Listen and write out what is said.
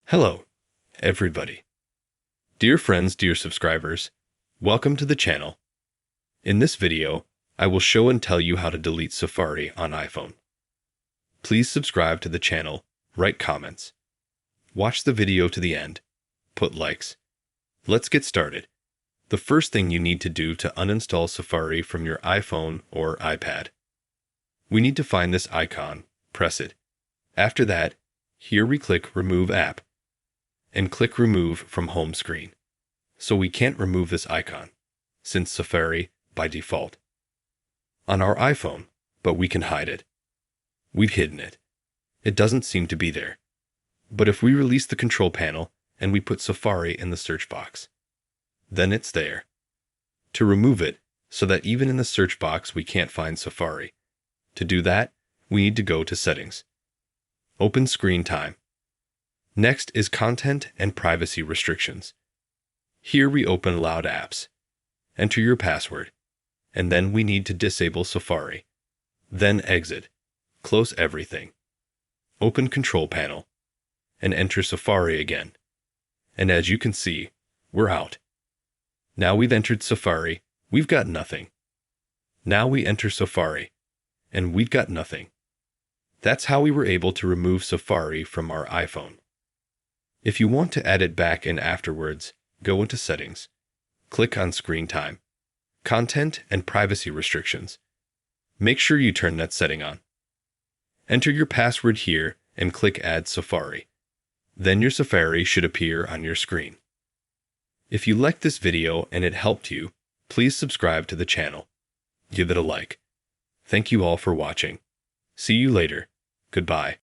Hello, everybody. Dear friends, dear subscribers, welcome to the channel. In this video, I will show and tell you how to delete Safari on iPhone. Please subscribe to the channel, write comments, watch the video to the end, put likes. Let's get started. The first thing you need to do to uninstall Safari from your iPhone or iPad. We need to find this icon, press it. After that, here we click Remove App and click Remove from Home Screen. So we can't remove this icon, since Safari by default on our iPhone, but we can hide it. We've hidden it. It doesn't seem to be there. But if we release the control panel and we put Safari in the search box, then it's there. To remove it, so that even in the search box we can't find Safari. To do that, we need to go to Settings. Open Screen Time. Next is Content and Privacy Restrictions. Here we open Allowed Apps. Enter your password, and then we need to disable Safari. Then exit. Close everything. Open Control Panel, and enter Safari again. And as you can see, we're out. Now we've entered Safari, we've got nothing. Now we enter Safari, and we've got nothing. That's how we were able to remove Safari from our iPhone. If you want to add it back in afterwards, go into Settings. Click on Screen Time, Content and Privacy Restrictions. Make sure you turn that setting on. Enter your password here and click Add Safari. Then your Safari should appear on your screen. If you liked this video and it helped you, please subscribe to the channel. Give it a like. Thank you all for watching. See you later. Goodbye.